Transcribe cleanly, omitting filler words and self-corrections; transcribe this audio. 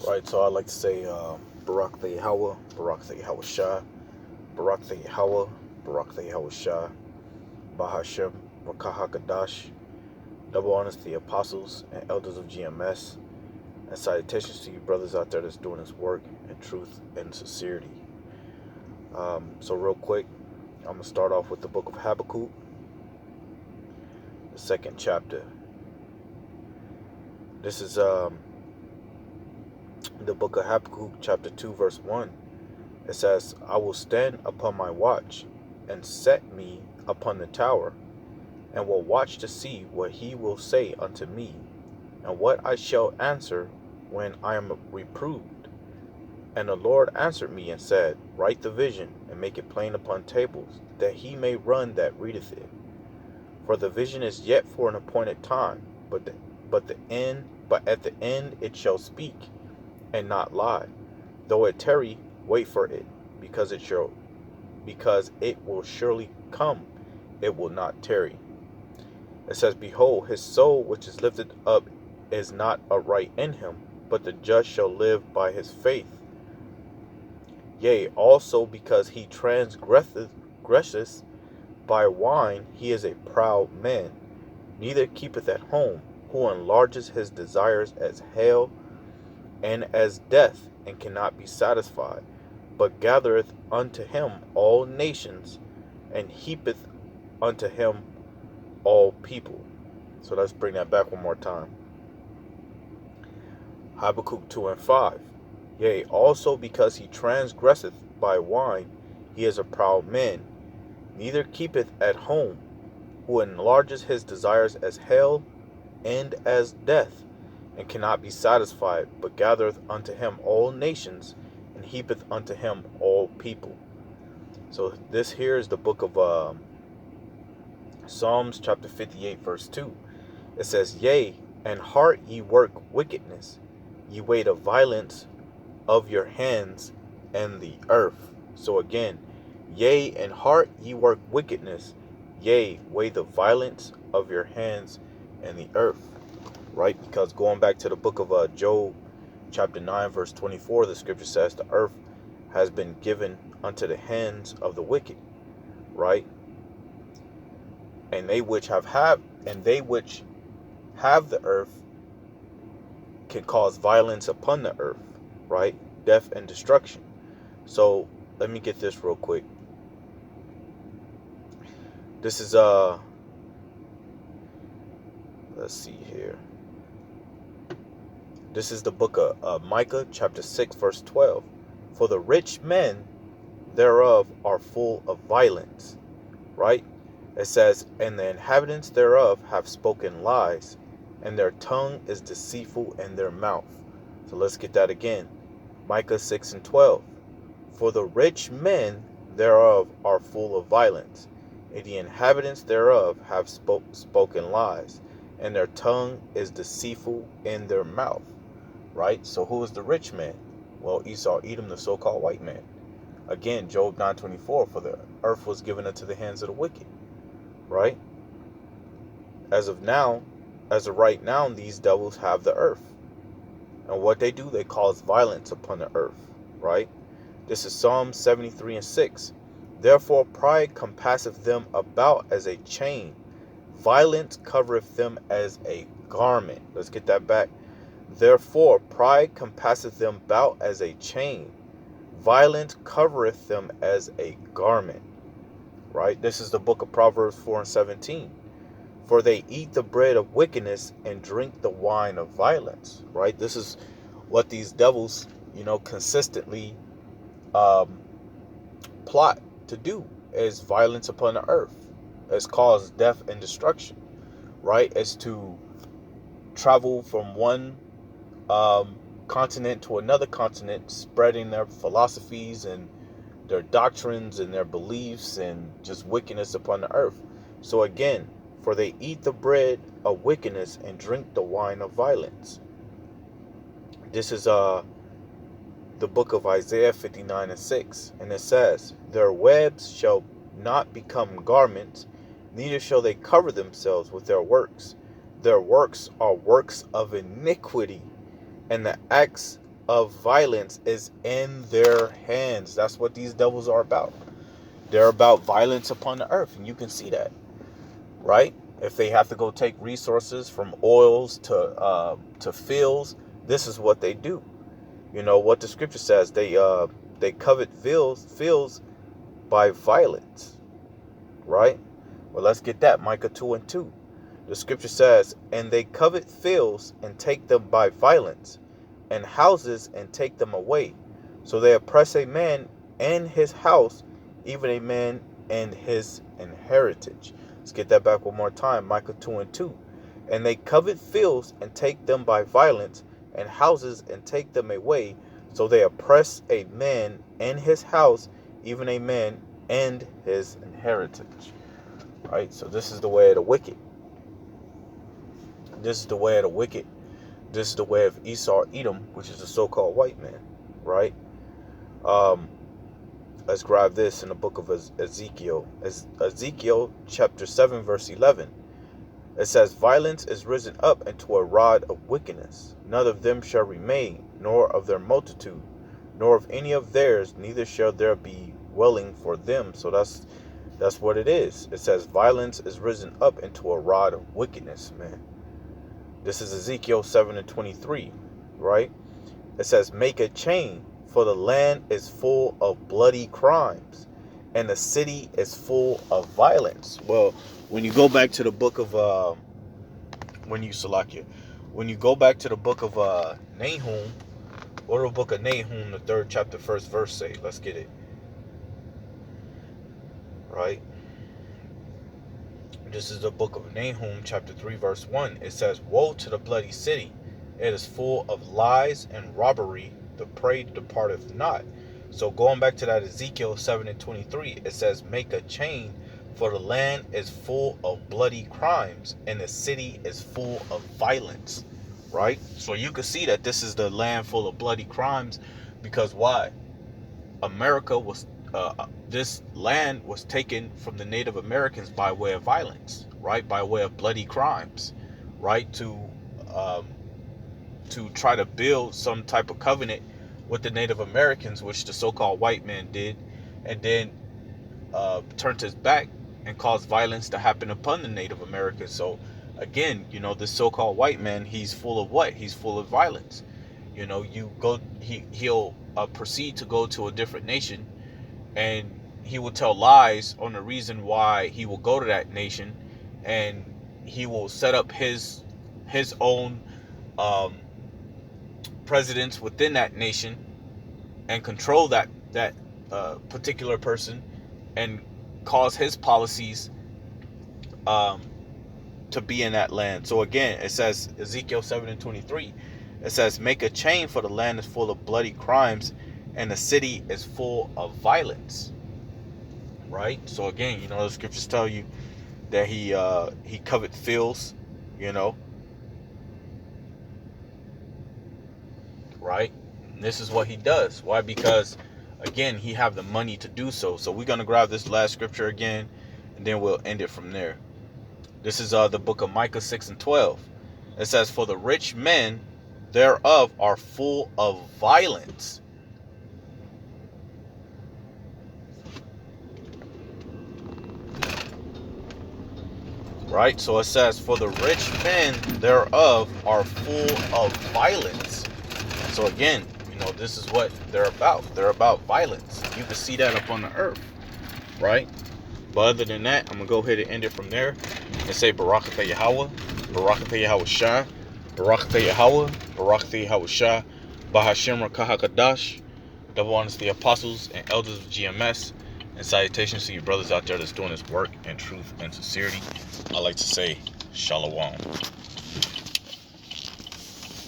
Right, so I like to say Barak the Yahweh, Barak the Yahweh Shah, Barak the Yahweh, Barak the Yahweh Shah, Bahashem, Rakahakadash, double honors to the apostles and elders of GMS, and salutations to you brothers out there that's doing this work in truth and sincerity. So real quick, I'm going to start off with the book of Habakkuk, the second chapter. This is the book of Habakkuk, chapter 2, verse 1. It says, I will stand upon my watch and set me upon the tower, and will watch to see what he will say unto me, and what I shall answer when I am reproved. And the Lord answered me and said, Write the vision, and make it plain upon tables, that he may run that readeth it. For the vision is yet for an appointed time, but at the end it shall speak, and not lie. Though it tarry, wait for it, because it will surely come, it will not tarry. It says, Behold, his soul which is lifted up is not upright in him, but the just shall live by his faith. Yea, also because he transgresseth by wine, he is a proud man, neither keepeth at home, who enlarges his desires as hell and as death, and cannot be satisfied, but gathereth unto him all nations, and heapeth unto him all people. So let's bring that back one more time. Habakkuk 2 and 5. Yea, also because he transgresseth by wine, he is a proud man, neither keepeth at home, who enlarges his desires as hell and as death, and cannot be satisfied, but gathereth unto him all nations, and heapeth unto him all people. So this here is the book of Psalms chapter 58 verse 2. It says, Yea, and heart ye work wickedness, ye weigh the violence of your hands and the earth. So again, yea, in heart ye work wickedness, yea, weigh the violence of your hands and the earth. Right? Because going back to the book of Job, chapter 9, verse 24, the scripture says the earth has been given unto the hands of the wicked. Right? And they which have the earth can cause violence upon the earth. Right? Death and destruction. So let me get this real quick. This is let's see here. This is the book of Micah chapter 6 verse 12. For the rich men thereof are full of violence. Right? It says, and the inhabitants thereof have spoken lies, and their tongue is deceitful in their mouth. So let's get that again. Micah 6 and 12. For the rich men thereof are full of violence, and the inhabitants thereof have spoken lies, and their tongue is deceitful in their mouth. Right? So who is the rich man? Well, Esau, Edom, the so-called white man. Again, Job 9:24, for the earth was given into the hands of the wicked. Right? As of right now, these devils have the earth. And what they do, they cause violence upon the earth. Right? This is Psalm 73 and 6. Therefore pride compasseth them about as a chain. Violence covereth them as a garment. Let's get that back. Therefore pride compasseth them about as a chain. Violence covereth them as a garment. Right? This is the book of Proverbs 4 and 17. For they eat the bread of wickedness and drink the wine of violence. Right? This is what these devils, consistently plot to do, is violence upon the earth, is cause death and destruction. Right? Is to travel from one continent to another continent, spreading their philosophies and their doctrines and their beliefs and just wickedness upon the earth. So again, for they eat the bread of wickedness and drink the wine of violence. This is the book of Isaiah 59 and 6. And it says, their webs shall not become garments, neither shall they cover themselves with their works. Their works are works of iniquity, and the acts of violence is in their hands. That's what these devils are about. They're about violence upon the earth, and you can see that, right? If they have to go take resources from oils to fields, this is what they do. You know what the scripture says? They covet fields by violence, right? Well, let's get that. Micah 2:2. The scripture says, and they covet fields and take them by violence, and houses and take them away. So they oppress a man and his house, even a man and his inheritance. Let's get that back one more time. Micah 2:2. And they covet fields and take them by violence, and houses and take them away. So they oppress a man and his house, even a man and his inheritance. Right? So this is the way of the wicked. This is the way of the wicked. This is the way of Esau, Edom, which is the so-called white man. Right? Let's grab this in the book of Ezekiel. Ezekiel chapter 7, verse 11. It says, violence is risen up into a rod of wickedness. None of them shall remain, nor of their multitude, nor of any of theirs, neither shall there be dwelling for them. So that's what it is. It says violence is risen up into a rod of wickedness, man. This is Ezekiel 7:23, right? It says, make a chain, for the land is full of bloody crimes, and the city is full of violence. Well, when you go back to the book of when you go back to the book of Nahum, or the book of Nahum, the 3rd chapter, 1st verse say, let's get it. Right? This is the book of Nahum, chapter 3, verse 1. It says, woe to the bloody city. It is full of lies and robbery. The prey departeth not. So going back to that Ezekiel 7:23, it says, make a chain, for the land is full of bloody crimes, and the city is full of violence. Right? So you can see that this is the land full of bloody crimes, because why? America was this land was taken from the Native Americans by way of violence, right? By way of bloody crimes, right? To try to build some type of covenant with the Native Americans, which the so-called white man did, and then turned his back and caused violence to happen upon the Native Americans. So again, you know, this so-called white man, he's full of what? He's full of violence. You know, he'll proceed to go to a different nation, and he will tell lies on the reason why he will go to that nation, and he will set up his own presidents within that nation and control that particular person, and cause his policies to be in that land. So again, it says, Ezekiel 7:23, it says, make a chain, for the land is full of bloody crimes, and the city is full of violence. Right? So again, you know, the scriptures tell you that he covet fields, you know. Right? And this is what he does. Why? Because again, he have the money to do so. So we're gonna grab this last scripture again, and then we'll end it from there. This is the book of Micah 6:12. It says, for the rich men thereof are full of violence. Right? So it says, for the rich men thereof are full of violence. So again, you know, this is what they're about. They're about violence. You can see that up on the earth. Right? But other than that, I'm going to go ahead and end it from there and say Barakatah Yahweh, Barakatah Yahweh Shah, Barakatah Yahweh, Barakatah Yahweh Shah, Bahashim Rakah HaKadash. Double honors to the apostles and elders of GMS. And salutations to you brothers out there that's doing this work in truth and sincerity. I like to say, Shalom.